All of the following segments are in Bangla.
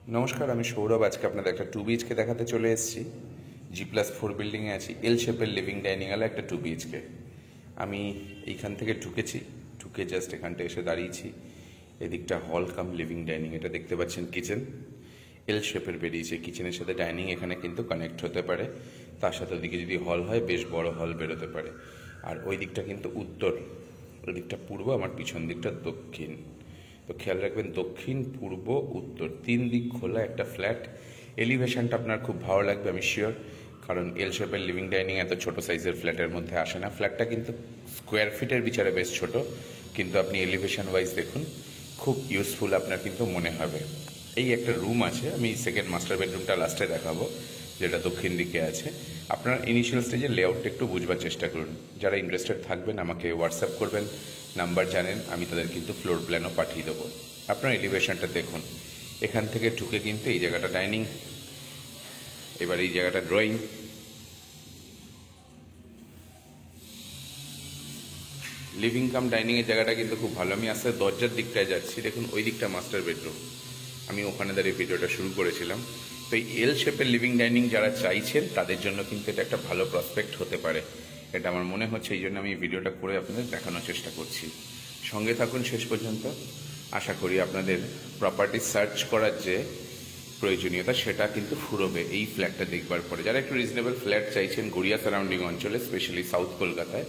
নমস্কার, আমি সৌরভ। আজকে আপনাদের একটা 2 BHK দেখাতে চলে এসেছি। G+4 বিল্ডিংয়ে আছি। এল শেপের লিভিং ডাইনিং আলা একটা 2 BHK। আমি এইখান থেকে ঢুকে জাস্ট এখানটা এসে দাঁড়িয়েছি। এদিকটা হল কাম লিভিং ডাইনিং, এটা দেখতে পাচ্ছেন কিচেন। এল শেপের বেরিয়েছে, কিচেনের সাথে ডাইনিং এখানে কিন্তু কানেক্ট হতে পারে। তার সাথে ওদিকে যদি হল হয়, বেশ বড় হল বেরোতে পারে। আর ওই দিকটা কিন্তু উত্তর, ওই দিকটা পূর্ব, আমার পিছন দিকটা দক্ষিণ। তো খেয়াল রাখবেন, দক্ষিণ, পূর্ব, উত্তর 3 দিক খোলা একটা ফ্ল্যাট। এলিভেশনটা আপনার খুব ভালো লাগবে আমি শিওর, কারণ এল শেপের লিভিং ডাইনিং এত ছোট সাইজের ফ্ল্যাটের মধ্যে আসে না। ফ্ল্যাটটা কিন্তু স্কোয়ার ফিটের বিচারে বেশ ছোট, কিন্তু আপনি এলিভেশন ওয়াইজ দেখুন, খুব ইউজফুল আপনার কিন্তু মনে হবে। এই একটা রুম আছে, আমি সেকেন্ড মাস্টার বেডরুমটা লাস্টে দেখাবো, যেটা দক্ষিণ দিকে আছে। আপনার ইনিশিয়াল স্টেজে লেআউটটা একটু বুঝবার চেষ্টা করুন। যারা ইন্টারেস্টেড থাকবেন আমাকে হোয়াটসঅ্যাপ করবেন, নাম্বার জানেন, আমি তাদের কিন্তু ফ্লোর প্ল্যানও পাঠিয়ে দেবো। আপনার এলিভেশনটা দেখুন, এখান থেকে ঢুকে কিন্তু এই জায়গাটা ডাইনিং, এবার এই জায়গাটা ড্রয়িং। লিভিং কাম ডাইনিং এর জায়গাটা কিন্তু খুব ভালো। আমি আস্তে দরজার দিকটায় যাচ্ছি, দেখুন ওই দিকটা মাস্টার বেডরুম। আমি ওখানে দাঁড়িয়ে ভিডিওটা শুরু করেছিলাম। তো এই এল শেপের লিভিং ডাইনিং যারা চাইছেন তাদের জন্য কিন্তু এটা একটা ভালো প্রসপেক্ট হতে পারে, এটা আমার মনে হচ্ছে। এই জন্য আমি ভিডিওটা করে আপনাদের দেখানোর চেষ্টা করছি। সঙ্গে থাকুন শেষ পর্যন্ত। আশা করি আপনাদের প্রপার্টি সার্চ করার যে প্রয়োজনীয়তা সেটা কিন্তু ফুরবে এই ফ্ল্যাটটা দেখবার পরে। যারা একটু রিজনেবল ফ্ল্যাট চাইছেন গড়িয়া সারাউন্ডিং অঞ্চলে, স্পেশালি সাউথ কলকাতায়,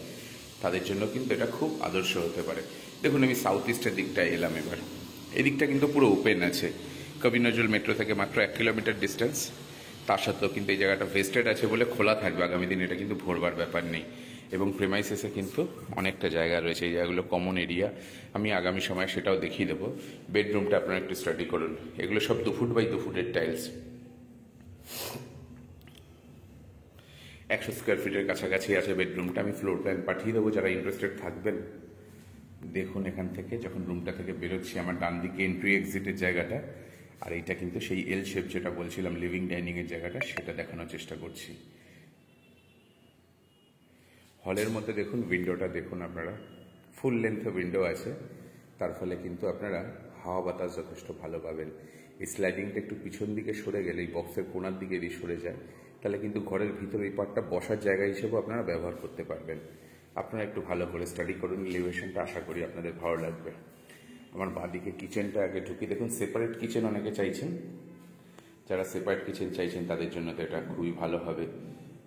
তাদের জন্য কিন্তু এটা খুব আদর্শ হতে পারে। দেখুন, আমি সাউথ ইস্টের দিকটায় এলাম এবার। এদিকটা কিন্তু পুরো ওপেন আছে, কবি নজরুল মেট্রো থেকে মাত্র 1 কিলোমিটার ডিস্টেন্স। তার সত্ত্বেও কিন্তু এই জায়গাটা ভেস্টেড আছে বলে খোলা থাকবে আগামী দিন, এটা কিন্তু ভরবার ব্যাপার নেই। এবং প্রেমাইসেসে কিন্তু অনেকটা জায়গা রয়েছে, এই জায়গাগুলো কমন এরিয়া, আমি আগামী সময় সেটাও দেখিয়ে দেবো। বেডরুমটা আপনারা একটু স্টাডি করুন, এগুলো সব 2 ফুট বাই 2 ফুটের টাইলস। 100 স্কোয়ার ফিটের কাছাকাছি আছে বেডরুমটা। আমি ফ্লোর প্ল্যান পাঠিয়ে দেবো, যারা ইন্টারেস্টেড থাকবেন দেখুন। এখান থেকে যখন রুমটা থেকে বেরোচ্ছি, আমার ডান দিকে এন্ট্রি এক্সিটের জায়গাটা, আর এইটা কিন্তু সেই এল শেপ যেটা বলছিলাম লিভিং ডাইনিং এর জায়গাটা, সেটা দেখানোর চেষ্টা করছি। হলের মধ্যে দেখুন, উইন্ডোটা দেখুন, আপনারা ফুল লেন্থে উইন্ডো আছে, তার ফলে কিন্তু আপনারা হাওয়া বাতাস যথেষ্ট ভালো পাবেন। এই স্লাইডিংটা একটু পিছন দিকে সরে গেলে, এই বক্সের কোণার দিকে যদি সরে যায়, তাহলে কিন্তু ঘরের ভিতরে এই পার্টটা বসার জায়গা হিসেবেও আপনারা ব্যবহার করতে পারবেন। আপনারা একটু ভালো করে স্টাডি করুন এলিভেশনটা, আশা করি আপনাদের ভালো লাগবে। আমার বাঁদিকে কিচেনটা আগে ঢুকি, দেখুন সেপারেট কিচেন অনেকে চাইছেন। যারা সেপারেট কিচেন চাইছেন তাদের জন্য তো এটা খুবই ভালো হবে।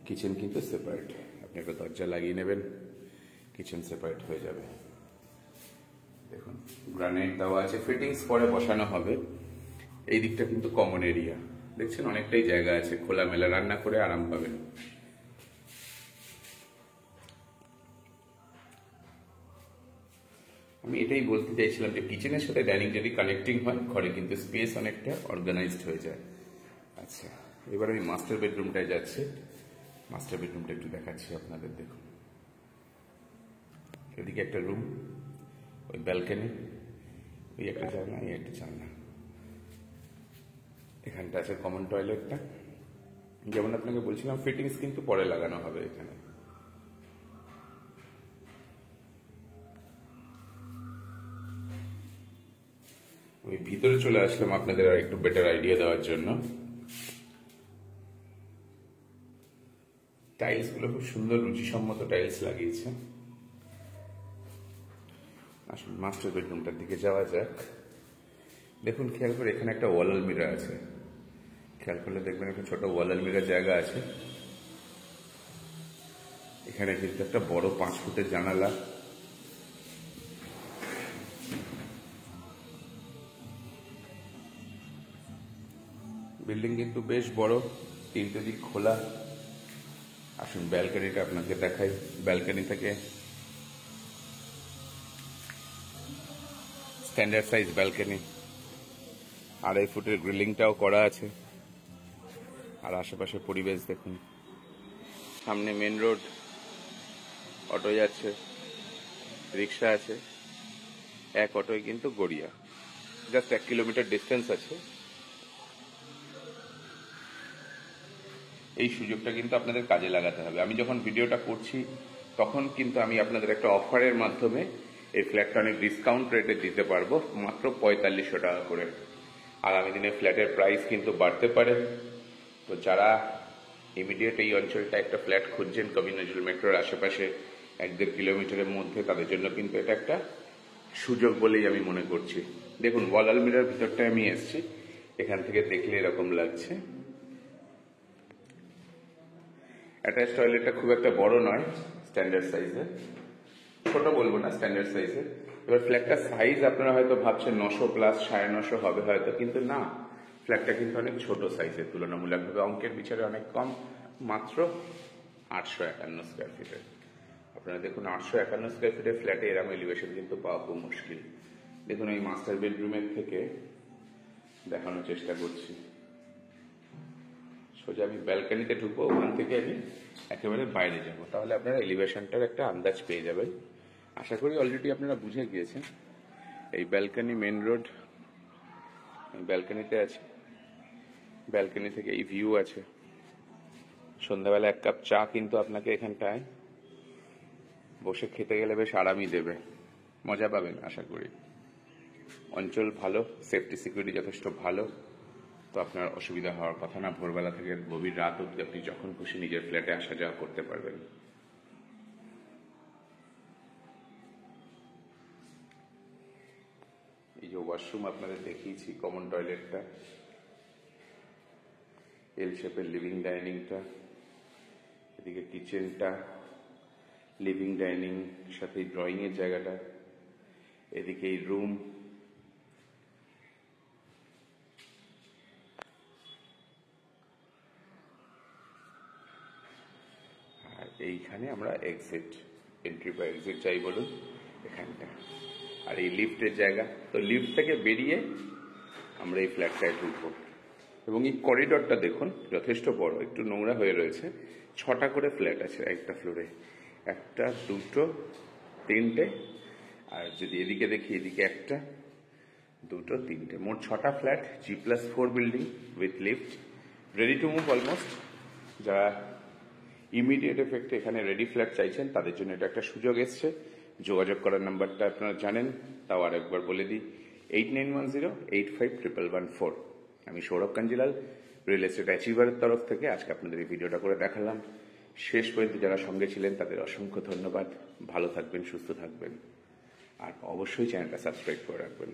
কিচেন কিন্তু সেপারেট, আপনি একটা দরজা লাগিয়ে নেবেন, কিচেন সেপারেট হয়ে যাবে। দেখুন গ্রানাইট দেওয়া আছে, ফিটিংস পরে বসানো হবে। এই দিকটা কিন্তু কমন এরিয়া, দেখছেন অনেকটাই জায়গা আছে, খোলামেলা রান্না করে আরাম পাবেন। আমি এটাই বলতে চাইছিলাম যে কিচেনের সাথে ডাইনিং যদি কানেক্টিং হয়, ঘরে কিন্তু স্পেস অনেকটা অর্গানাইজড হয়ে যায়। আচ্ছা, এবার আমি মাস্টার বেডরুমটায় যাচ্ছি। মাস্টার বেডরুমটা একটু দেখাচ্ছি আপনাদের, দেখুন এদিকে একটা রুম, ওই ব্যালকনি, ওই একটা জানলা, এই একটা জানলা। এখানটা আছে কমন টয়লেটটা। যেমন আপনাকে বলছিলাম, ফিটিংস কিন্তু পরে লাগানো হবে এখানে। আমি ভিতরে চলে আসলাম আপনাদের আর একটু বেটার আইডিয়া দেওয়ার জন্য। টাইলস গুলো খুব সুন্দর রুচিসম্মত টাইলস লাগিয়েছে। আসুন মাস্টার বেডরুমটার দিকে যাওয়া যাক। দেখুন খেয়াল করে, এখানে একটা ওয়াল আলমিরা আছে, খেয়াল করলে দেখবেন একটা ছোট ওয়াল আলমিরার জায়গা আছে। এখানে কিন্তু একটা বড় 5 ফুটের জানালা। বিল্ডিং কিন্তু বেশ বড়, 3টে দিক খোলা। আসুন ব্যালকনিটা আপনাকে দেখাই। ব্যালকনি থেকে স্ট্যান্ডার্ড সাইজ ব্যালকনি, 2.5 ফুটের গ্রিলিংটাও করা আছে। আর আশেপাশে পরিবেশ দেখুন, সামনে মেন রোড, অটো যাচ্ছে, রিক্সা আছে। এক অটোয় কিন্তু গড়িয়া, জাস্ট 1 কিলোমিটার ডিস্টেন্স আছে। এই সুযোগটা কিন্তু আপনাদের কাজে লাগাতে হবে। আমি যখন ভিডিওটা করছি তখন কিন্তু আমি আপনাদের একটা অফারের মাধ্যমে এই ফ্ল্যাটটা অনেক ডিসকাউন্ট রেটে দিতে পারবো, মাত্র 4500 টাকা করে। আগামী দিনে ফ্ল্যাটের প্রাইস কিন্তু বাড়তে পারে। তো যারা ইমিডিয়েট এই অঞ্চলটা একটা ফ্ল্যাট খুঁজছেন কবি নজরুল মেট্রোর আশেপাশে 1-1.5 কিলোমিটারের মধ্যে, তাদের জন্য কিন্তু এটা একটা সুযোগ বলেই আমি মনে করছি। দেখুন, ওয়াল আলমিরার ভিতরটায় আমি এসেছি, এখান থেকে দেখলে এরকম লাগছে। অ্যাটাচ টয়লেটটা খুব একটা বড় নয়, স্ট্যান্ডার্ড সাইজের, ছোট বলবো না, স্ট্যান্ডার্ড সাইজের। এবার ফ্ল্যাটটার সাইজ আপনারা হয়তো ভাবছেন 900 প্লাস 950 হবে হয়তো, কিন্তু না, ফ্ল্যাটটা কিন্তু অনেক ছোট সাইজের, তুলনামূলকভাবে অঙ্কের বিচারে অনেক কম, মাত্র 851 স্কোয়ার ফিটের। আপনারা দেখুন, 851 স্কোয়ার ফিটের ফ্ল্যাটে এরকম এলিভেশন কিন্তু পাওয়া খুব মুশকিল। দেখুন, এই মাস্টার বেডরুমের থেকে দেখানোর চেষ্টা করছি। সোজা আমি ব্যালকানিতে ঢুকবো, ওখান থেকে আমি একেবারে বাইরে যাব, তাহলে আপনারা এলিভেশনটার একটা আন্দাজ পেয়ে যাবেন। আশা করি অলরেডি আপনারা বুঝে গিয়েছেন। এই ব্যালকানি, মেন রোড, ব্যালকানিতে আছে, ব্যালকানি থেকে এই ভিউ আছে। সন্ধ্যাবেলা 1 কাপ চা কিন্তু আপনাকে এখানটায় বসে খেতে গেলে বেশ আরামই দেবে, মজা পাবেন আশা করি। অঞ্চল ভালো, সেফটি সিকিউরিটি যথেষ্ট ভালো, তো আপনার অসুবিধা হওয়ার কথা না। ভোরবেলা থেকে গভীর রাত অবধি আপনি যখন খুশি নিজের ফ্ল্যাটে আসা যাওয়া করতে পারবেন। এই যে ওয়াশরুম আপনাদের দেখিয়েছি, কমন টয়লেটটা, এল শেপের লিভিং ডাইনিংটা, এদিকে কিচেনটা, লিভিং ডাইনিং সাথে ড্রয়িং এর জায়গাটা, এদিকে এই রুম, আর এইখানে আমরা এক্সিট, এন্ট্রি বা এক্সিট যাই বলুন, এখানটা। আর এই লিফটের জায়গা, তো লিফট থেকে বেরিয়ে আমরা এই ফ্ল্যাটটায় ঢুকবো। এবং এই করিডরটা দেখুন, যথেষ্ট বড়, একটু নোংরা হয়ে রয়েছে। 6টা করে ফ্ল্যাট আছে একটা ফ্লোরে, 1, 2, 3টে, আর যদি এদিকে দেখি, এদিকে 1, 2, 3টে, মোট 6টা flat, G+4 building with lift, ready to move almost. যারা ইমিডিয়েট এফেক্টে এখানে রেডি ফ্ল্যাট চাইছেন তাদের জন্য এটা একটা সুযোগ এসছে। যোগাযোগ করার নাম্বারটা আপনারা জানেন, তাও আরেকবার বলে দিই, 8910851114। আমি সৌরভ কাঞ্জিলাল, রিয়েল এস্টেট অ্যাচিভারের তরফ থেকে আজকে আপনাদের এই ভিডিওটা করে দেখালাম। শেষ পর্যন্ত যারা সঙ্গে ছিলেন তাদের অসংখ্য ধন্যবাদ। ভালো থাকবেন, সুস্থ থাকবেন, আর অবশ্যই চ্যানেলটা সাবস্ক্রাইব করে রাখবেন।